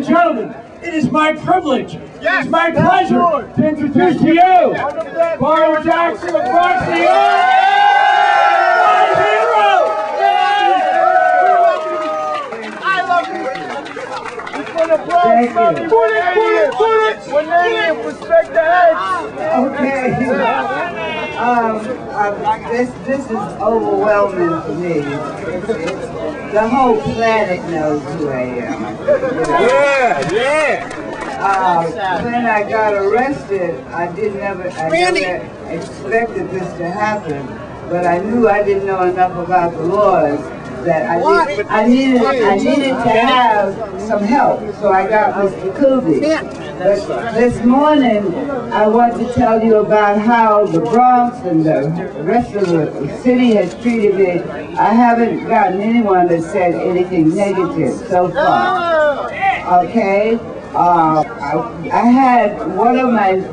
and gentlemen, it is my privilege, it is my pleasure to introduce to you Barlow Jackson of Bronx, New York! Thank you. When they respect the head. Okay. This is overwhelming for me. The whole planet knows who I am. When I got arrested, I never expected this to happen, but I knew I didn't know enough about the laws that I needed to have some help, so I got Mr. Kubi. But this morning, I want to tell you about how the Bronx and the rest of the city has treated me. I haven't gotten anyone that said anything negative so far. Okay? I had one of my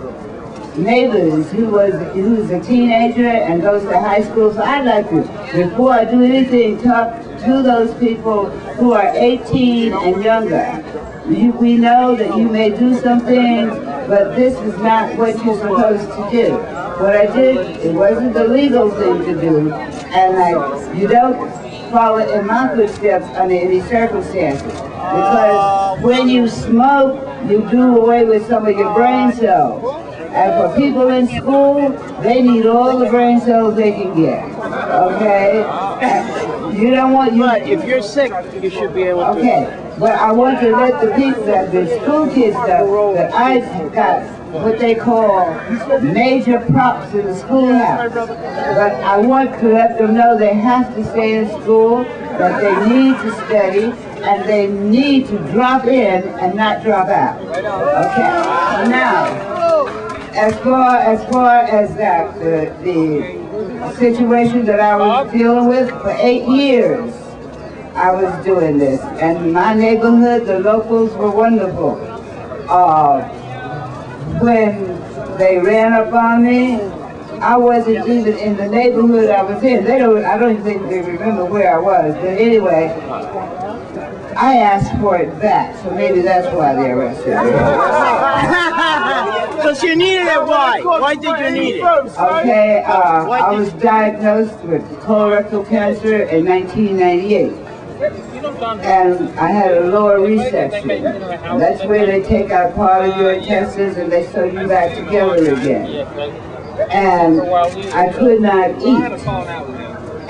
neighbors who's a teenager and goes to high school, so I'd like to, before I do anything, talk to those people who are 18 and younger. We know that you may do some things, but this is not what you're supposed to do. What I did, it wasn't the legal thing to do, and you don't follow in my footsteps under any circumstances. Because when you smoke, you do away with some of your brain cells. And for people in school, they need all the brain cells they can get. Okay? You don't want you. But if you're sick, you should be able to. Okay, but I want to let the people, that the school kids know that I got what they call major props in the schoolhouse. But I want to let them know they have to stay in school, that they need to study, and they need to drop in and not drop out. Okay? Now, as far as that, the situation that I was dealing with for 8 years, I was doing this. And in my neighborhood, the locals were wonderful. When they ran up on me, I wasn't even in the neighborhood I was in. I don't even think they remember where I was. But anyway, I asked for it back, so maybe that's why they arrested me. Because you needed it, why? Why did you need it? Okay, I was diagnosed with colorectal cancer in 1998. And I had a lower resection. And that's where they take out part of your intestines and they sew you back together again. And I could not eat.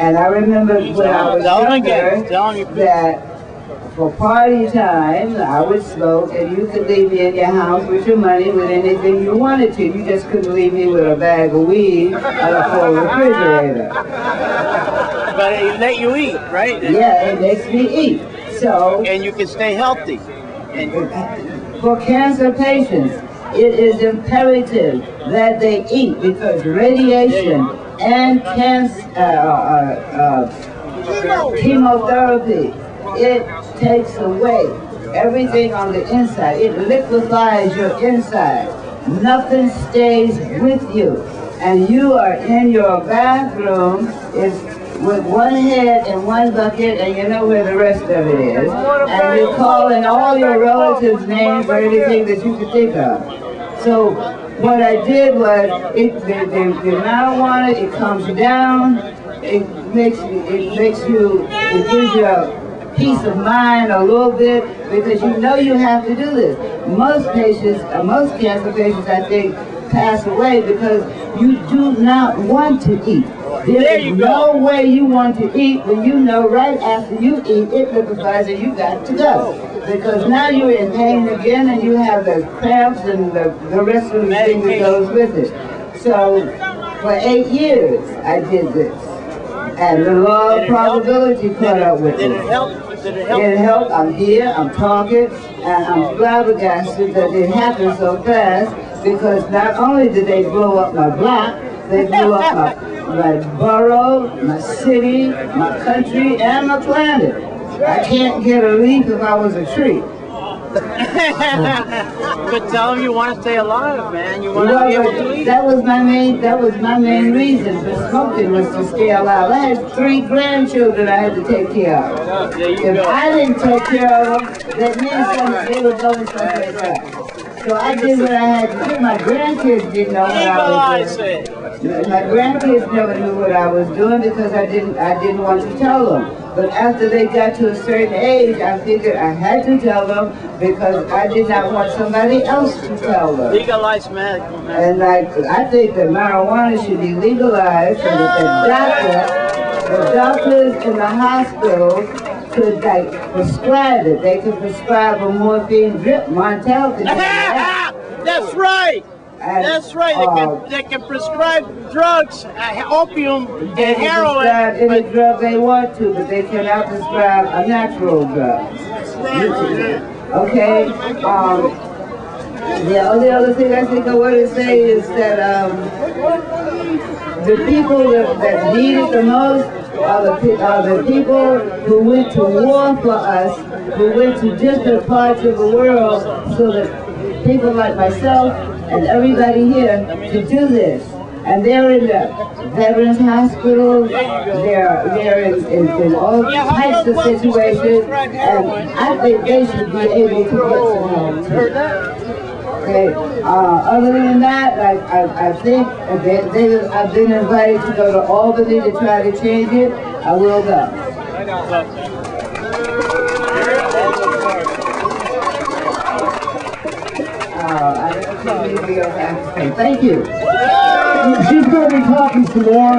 And I remember when I was younger that for party time, I would smoke, and you could leave me in your house with your money, with anything you wanted to. You just couldn't leave me with a bag of weed and a full refrigerator. But it let you eat, right? Yeah, it makes me eat. So, and you can stay healthy. And for cancer patients, it is imperative that they eat because radiation and chemotherapy, it takes away everything on the inside. It liquefies your inside. Nothing stays with you. And you are in your bathroom with one head in one bucket, and you know where the rest of it is. And you're calling all your relatives' names or anything that you could think of. So what I did was, the marijuana, it comes down, it gives you a peace of mind a little bit, because you know you have to do this. Most patients, most cancer patients, I think, pass away because you do not want to eat. There is no way you want to eat when you know right after you eat, it liquefies and you got to go. Because now you're in pain again and you have the cramps and the rest of the thing that goes with it. So for 8 years I did this. And the law of probability caught up with it. It helped. I'm here, I'm talking, and I'm flabbergasted that it happened so fast, because not only did they blow up my block, they blew up my borough, my city, my country, and my planet. I can't get a leaf if I was a tree. But tell them you want to stay alive, man. You want to be able to eat. That was my main reason for smoking, was to stay alive. I had 3 grandchildren I had to take care of. If I didn't take care of them, that means they were going someplace else. So I did what I had to do. My grandkids didn't know what I was doing. My grandkids never knew what I was doing because I didn't want to tell them. But after they got to a certain age, I figured I had to tell them because I did not want somebody else to tell them. Legalize medical. And I think that marijuana should be legalized, and that the doctors in the hospital could prescribe it. They could prescribe a morphine drip. Montel can do that. That's right. That's right. They can prescribe drugs, opium, and heroin. They can prescribe any drug they want to, but they cannot prescribe a natural drug. Okay. The only other thing I think I want to say is that the people that need it the most are the people who went to war for us, who went to different parts of the world, so that people like myself and everybody here to do this. And they're in the Veterans Hospital, they're in all types of situations, and I think they should be able to get some help too. Okay. Other than that, I think I've been invited to go to Albany to try to change it. I will go. Thank you. She's going to be talking some more.